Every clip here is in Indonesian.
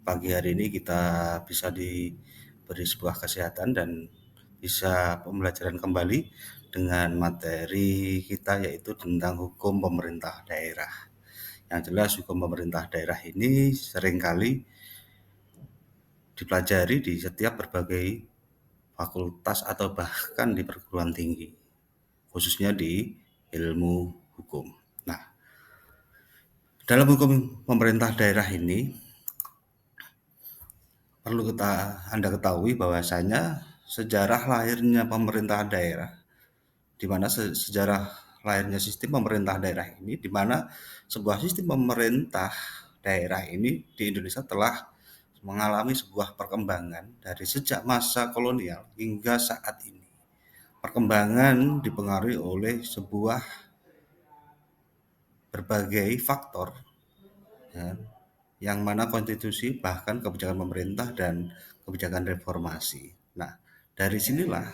pagi hari ini kita bisa diberi sebuah kesehatan dan bisa pembelajaran kembali dengan materi kita yaitu tentang hukum pemerintah daerah. Yang jelas hukum pemerintah daerah ini seringkali dipelajari di setiap berbagai fakultas atau bahkan di perguruan tinggi, khususnya di ilmu hukum. Nah, dalam hukum pemerintah daerah ini perlu Anda ketahui bahwasanya sejarah lahirnya pemerintah daerah, di mana sejarah lahirnya sistem pemerintah daerah ini, di mana sebuah sistem pemerintah daerah ini di Indonesia telah mengalami sebuah perkembangan dari sejak masa kolonial hingga saat ini. Perkembangan dipengaruhi oleh sebuah berbagai faktor, ya, yang mana konstitusi bahkan kebijakan pemerintah dan kebijakan reformasi. Nah, dari sinilah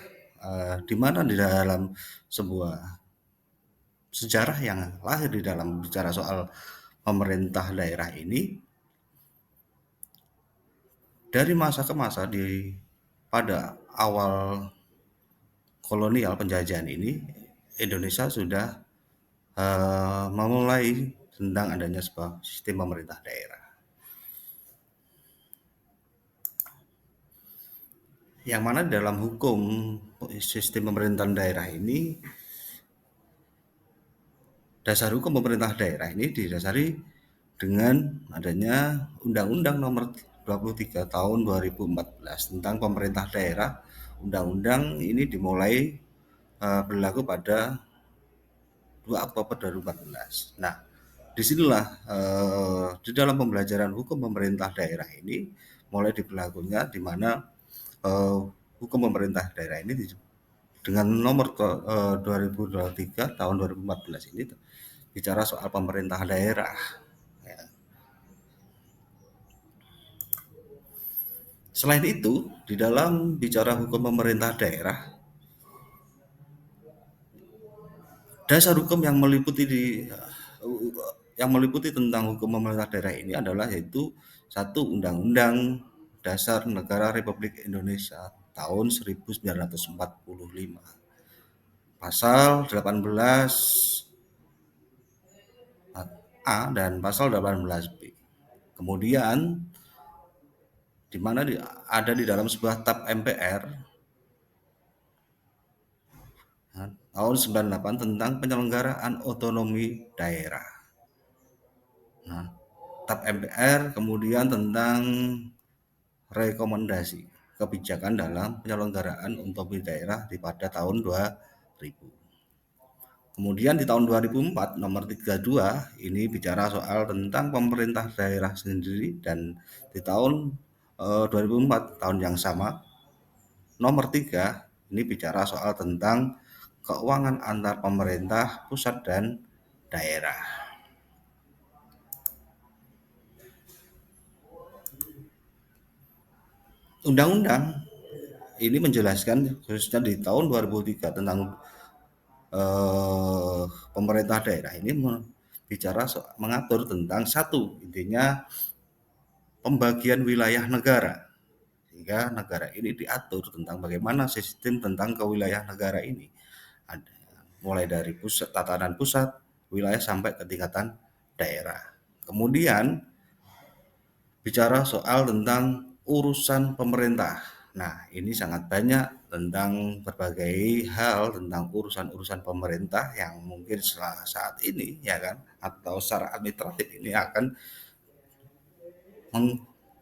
di mana di dalam sebuah sejarah yang lahir di dalam bicara soal pemerintah daerah ini dari masa ke masa pada awal kolonial penjajahan ini Indonesia sudah memulai tentang adanya sebuah sistem pemerintah daerah. Yang mana dalam hukum sistem pemerintahan daerah ini, dasar hukum pemerintah daerah ini didasari dengan adanya Undang-Undang Nomor 23 Tahun 2014 tentang pemerintah daerah. Undang-undang ini dimulai berlaku pada 2 Oktober 2014. Nah, disinilah di dalam pembelajaran hukum pemerintah daerah ini mulai diberlakunya di mana hukum pemerintah daerah ini dengan nomor 2023 tahun 2014 ini bicara soal pemerintah daerah. Ya. Selain itu, di dalam bicara hukum pemerintah daerah, dasar hukum yang meliputi tentang hukum pemerintah daerah ini adalah yaitu satu Undang-Undang Dasar Negara Republik Indonesia tahun 1945. Pasal 18 A dan pasal 18B. Kemudian di mana ada di dalam sebuah TAP MPR tahun 98 tentang penyelenggaraan otonomi daerah. Nah, TAP MPR kemudian tentang rekomendasi kebijakan dalam penyelenggaraan otonomi daerah pada tahun 2000. Kemudian di tahun 2004 nomor 32 ini bicara soal tentang pemerintah daerah sendiri, dan di tahun 2004 tahun yang sama nomor 3 ini bicara soal tentang keuangan antar pemerintah pusat dan daerah. Undang-undang ini menjelaskan khususnya di tahun 2003 tentang pemerintah daerah ini bicara mengatur tentang satu intinya pembagian wilayah negara, sehingga negara ini diatur tentang bagaimana sistem tentang kewilayah negara ini, ada mulai dari tatanan pusat wilayah sampai ke tingkatan daerah. Kemudian bicara soal tentang urusan pemerintah. Nah, ini sangat banyak tentang berbagai hal tentang urusan-urusan pemerintah yang mungkin saat ini ya kan atau secara administratif ini akan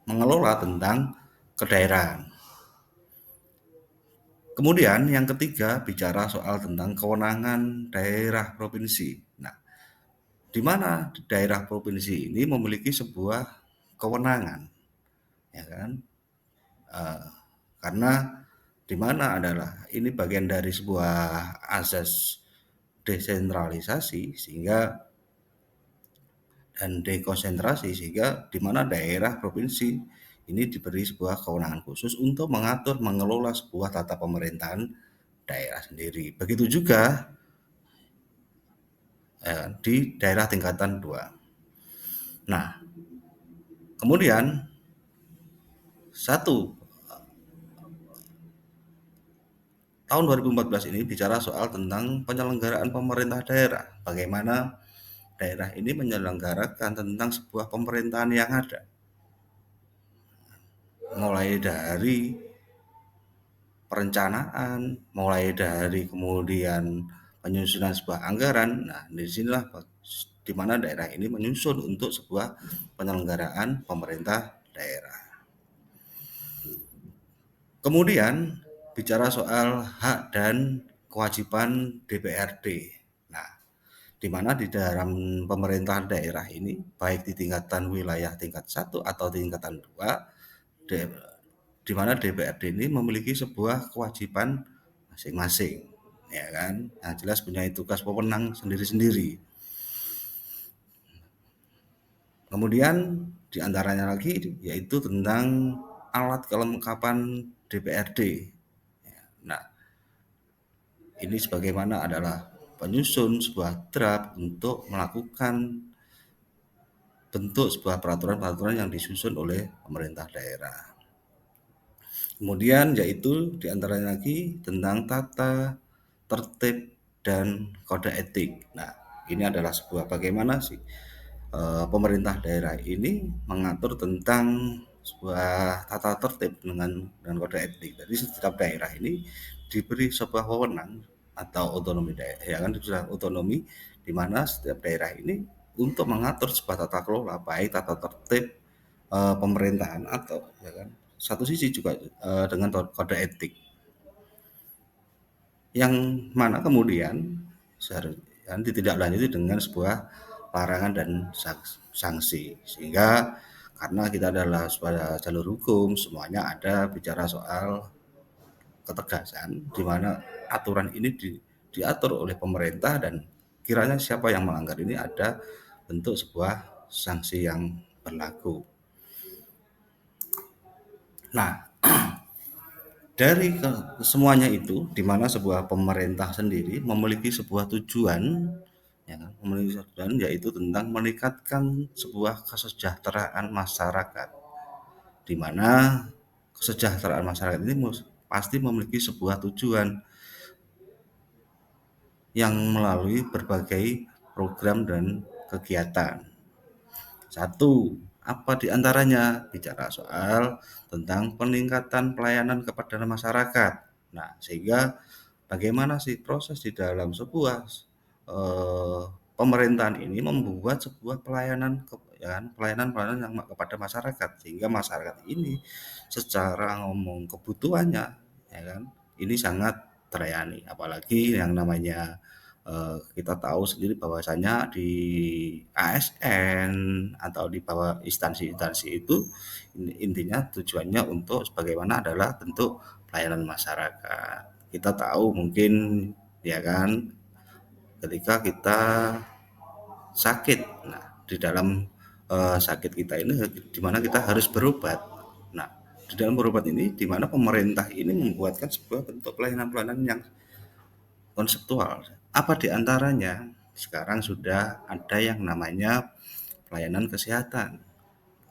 mengelola tentang kedaerahan. Kemudian yang ketiga bicara soal tentang kewenangan daerah provinsi. Nah, di mana daerah provinsi ini memiliki sebuah kewenangan, ya kan? Uh, karena di mana adalah ini bagian dari sebuah asas desentralisasi sehingga dan dekonsentrasi, sehingga di mana daerah provinsi ini diberi sebuah kewenangan khusus untuk mengatur mengelola sebuah tata pemerintahan daerah sendiri. Begitu juga di daerah tingkatan 2. Nah, kemudian Satu, tahun 2014 ini bicara soal tentang penyelenggaraan pemerintah daerah. Bagaimana daerah ini menyelenggarakan tentang sebuah pemerintahan yang ada. Mulai dari perencanaan, mulai dari kemudian penyusunan sebuah anggaran. Nah, disinilah di mana daerah ini menyusun untuk sebuah penyelenggaraan pemerintah daerah. Kemudian bicara soal hak dan kewajiban DPRD. Nah, di mana di dalam pemerintahan daerah ini, baik di tingkatan wilayah tingkat 1 atau tingkatan 2, di mana DPRD ini memiliki sebuah kewajiban masing-masing, ya kan? Yang jelas punya tugas pemenang sendiri-sendiri. Kemudian di antaranya lagi yaitu tentang alat kelengkapan DPRD. Nah, ini sebagaimana adalah penyusun sebuah draft untuk melakukan bentuk sebuah peraturan-peraturan yang disusun oleh pemerintah daerah. Kemudian yaitu diantaranya lagi tentang tata tertib dan kode etik. Nah, ini adalah sebuah bagaimana sih pemerintah daerah ini mengatur tentang sebuah tata tertib dengan kode etik. Jadi setiap daerah ini diberi sebuah wewenang atau otonomi daerah, ya kan, sudah otonomi di mana setiap daerah ini untuk mengatur sebuah tata kelola baik tata tertib pemerintahan atau ya kan satu sisi juga dengan kode etik yang mana kemudian seharusnya ditindaklanjuti dengan sebuah larangan dan sanksi sehingga karena kita adalah pada jalur hukum semuanya ada bicara soal ketegasan di mana aturan ini diatur oleh pemerintah dan kiranya siapa yang melanggar ini ada bentuk sebuah sanksi yang berlaku. Nah, dari semuanya itu, di mana sebuah pemerintah sendiri memiliki sebuah tujuan, ya kan, memiliki tujuan yaitu tentang meningkatkan sebuah kesejahteraan masyarakat, di mana kesejahteraan masyarakat ini pasti memiliki sebuah tujuan yang melalui berbagai program dan kegiatan. Satu, apa di antaranya? Bicara soal tentang peningkatan pelayanan kepada masyarakat. Nah, sehingga bagaimana sih proses di dalam sebuah eh, pemerintahan ini membuat sebuah pelayanan ya kan, pelayanan-pelayanan yang kepada masyarakat sehingga masyarakat ini secara ngomong kebutuhannya ya kan ini sangat terlayani apalagi yang namanya kita tahu sendiri bahwasanya di ASN atau di bawah instansi-instansi itu intinya tujuannya untuk sebagaimana adalah bentuk pelayanan masyarakat. Kita tahu mungkin ya kan ketika kita sakit. Nah, di dalam sakit kita ini di mana kita harus berobat. Nah, di dalam berobat ini di mana pemerintah ini membuatkan sebuah bentuk pelayanan-pelayanan yang konseptual. Apa di antaranya? Sekarang sudah ada yang namanya pelayanan kesehatan,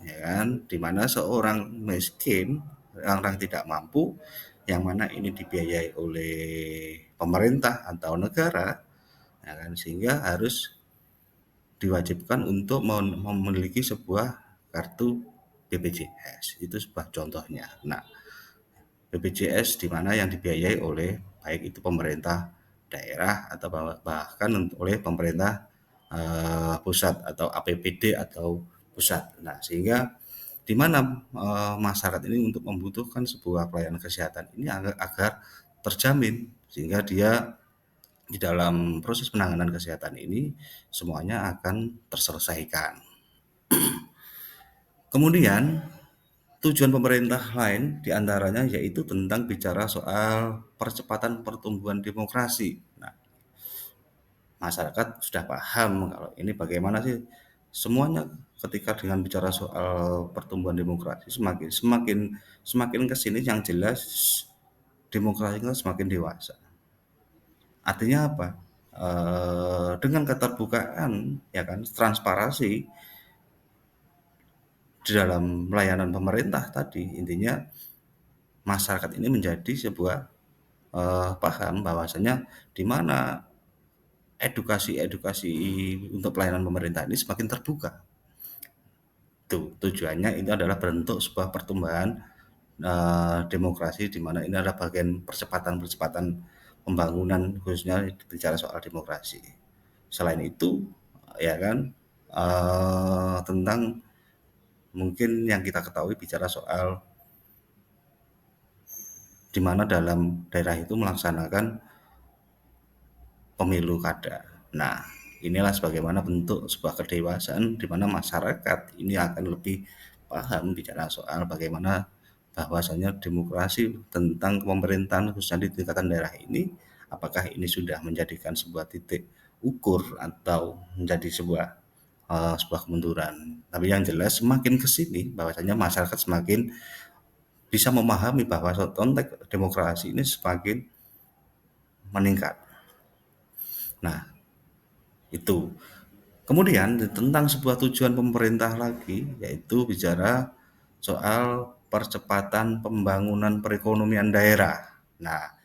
ya kan? Di mana seorang miskin, orang tidak mampu, yang mana ini dibiayai oleh pemerintah atau negara, ya kan? Sehingga harus diwajibkan untuk memiliki sebuah kartu BPJS. Itu sebuah contohnya. Nah, BPJS di mana yang dibiayai oleh baik itu pemerintah daerah atau bahkan oleh pemerintah pusat atau APBD atau pusat. Nah, sehingga di mana masyarakat ini untuk membutuhkan sebuah pelayanan kesehatan ini agar terjamin sehingga dia di dalam proses penanganan kesehatan ini semuanya akan terselesaikan. Kemudian tujuan pemerintah lain diantaranya yaitu tentang bicara soal percepatan pertumbuhan demokrasi. Nah, masyarakat sudah paham kalau ini bagaimana sih semuanya ketika dengan bicara soal pertumbuhan demokrasi semakin semakin semakin kesini yang jelas demokrasi kita semakin dewasa. Artinya apa? Dengan keterbukaan, ya kan, transparansi di dalam pelayanan pemerintah tadi, intinya masyarakat ini menjadi sebuah paham bahwasanya di mana edukasi untuk pelayanan pemerintah ini semakin terbuka. Tujuannya itu adalah bentuk sebuah pertumbuhan demokrasi, di mana ini adalah bagian percepatan pembangunan, khususnya bicara soal demokrasi. Selain itu, ya kan, tentang mungkin yang kita ketahui bicara soal di mana dalam daerah itu melaksanakan pemilu kada. Nah, inilah sebagaimana bentuk sebuah kedewasaan di mana masyarakat ini akan lebih paham bicara soal bagaimana bahwasanya demokrasi tentang pemerintahan khususnya di tingkatan daerah ini, apakah ini sudah menjadikan sebuah titik ukur atau menjadi sebuah kemunduran. Tapi yang jelas semakin ke sini bahwasanya masyarakat semakin bisa memahami bahwa konteks demokrasi ini semakin meningkat. Nah, itu. Kemudian tentang sebuah tujuan pemerintah lagi, yaitu bicara soal percepatan pembangunan perekonomian daerah. Nah,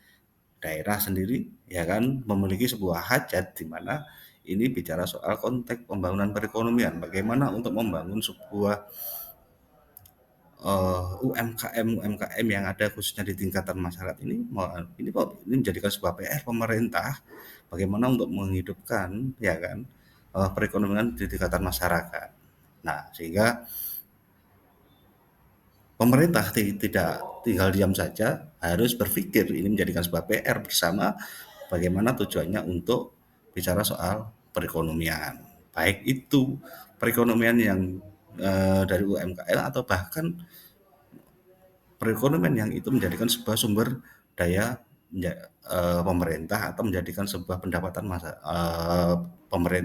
daerah sendiri ya kan memiliki sebuah hajat di mana ini bicara soal konteks pembangunan perekonomian. Bagaimana untuk membangun sebuah UMKM yang ada khususnya di tingkatan masyarakat ini menjadikan sebuah PR pemerintah bagaimana untuk menghidupkan ya kan perekonomian di tingkatan masyarakat. Nah, sehingga pemerintah tidak tinggal diam saja, harus berpikir ini menjadikan sebuah PR bersama bagaimana tujuannya untuk bicara soal perekonomian. Baik itu perekonomian yang dari UMKM atau bahkan perekonomian yang itu menjadikan sebuah sumber daya pemerintah atau menjadikan sebuah pendapatan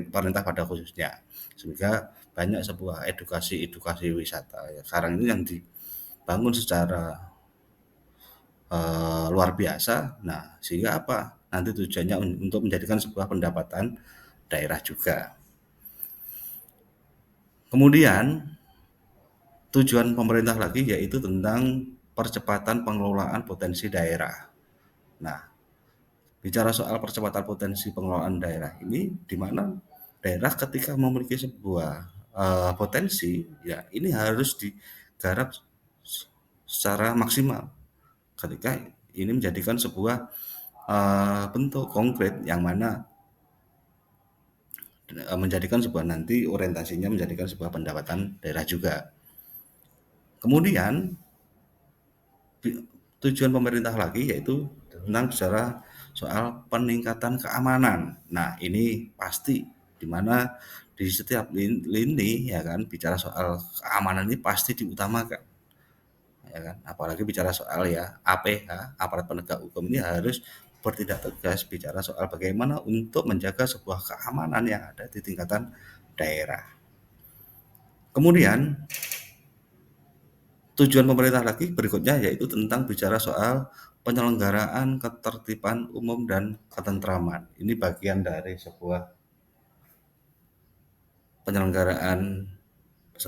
pemerintah pada khususnya, sehingga banyak sebuah edukasi wisata ya, sekarang ini yang dibangun secara luar biasa. Nah, sehingga apa nanti tujuannya untuk menjadikan sebuah pendapatan daerah juga. Kemudian tujuan pemerintah lagi yaitu tentang percepatan pengelolaan potensi daerah. Nah, bicara soal percepatan potensi pengelolaan daerah ini, di mana daerah ketika memiliki sebuah potensi, ya ini harus digarap secara maksimal. Ketika ini menjadikan sebuah bentuk konkret yang mana menjadikan sebuah nanti orientasinya menjadikan sebuah pendapatan daerah juga. Kemudian tujuan pemerintah lagi yaitu tentang bicara soal peningkatan keamanan. Nah, ini pasti di mana di setiap lini ya kan bicara soal keamanan ini pasti diutamakan. Ya kan? Apalagi bicara soal ya APH, aparat penegak hukum ini harus bertindak tegas bicara soal bagaimana untuk menjaga sebuah keamanan yang ada di tingkatan daerah. Kemudian tujuan pemerintah lagi berikutnya yaitu tentang bicara soal penyelenggaraan ketertiban umum dan ketentraman. Ini bagian dari sebuah penyelenggaraan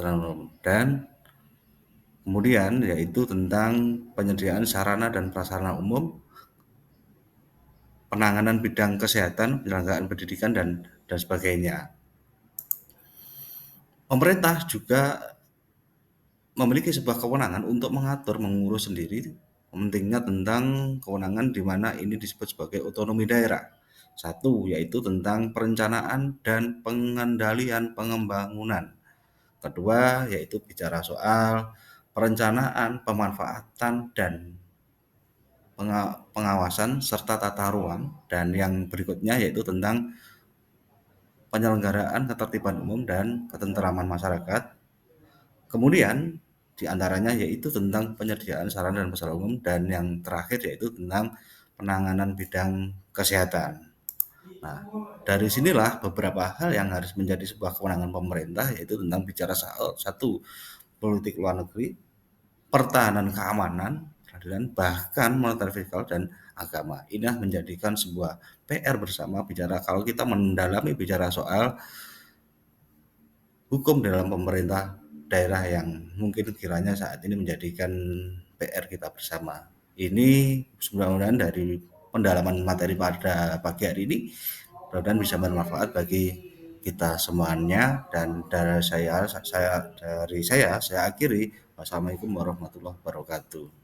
umum dan kemudian yaitu tentang penyediaan sarana dan prasarana umum, penanganan bidang kesehatan, penyelenggaraan pendidikan dan sebagainya. Pemerintah juga memiliki sebuah kewenangan untuk mengatur, mengurus sendiri. Pentingnya tentang kewenangan di mana ini disebut sebagai otonomi daerah. Satu, yaitu tentang perencanaan dan pengendalian pengembangan. Kedua, yaitu bicara soal perencanaan, pemanfaatan, dan pengawasan serta tata ruang. Dan yang berikutnya yaitu tentang penyelenggaraan ketertiban umum dan ketentraman masyarakat. Kemudian diantaranya yaitu tentang penyediaan sarana dan prasarana umum dan yang terakhir yaitu tentang penanganan bidang kesehatan. Nah, dari sinilah beberapa hal yang harus menjadi sebuah kewenangan pemerintah yaitu tentang bicara soal satu politik luar negeri, pertahanan keamanan, peradilan, bahkan moneter fiskal dan agama. Ini menjadikan sebuah PR bersama bicara kalau kita mendalami bicara soal hukum dalam pemerintah daerah yang mungkin kiranya saat ini menjadikan PR kita bersama. Ini mudah-mudahan dari pendalaman materi pada pagi hari ini, mudah-mudahan bisa bermanfaat bagi kita semuanya. Dan dari saya akhiri. Wassalamualaikum warahmatullahi wabarakatuh.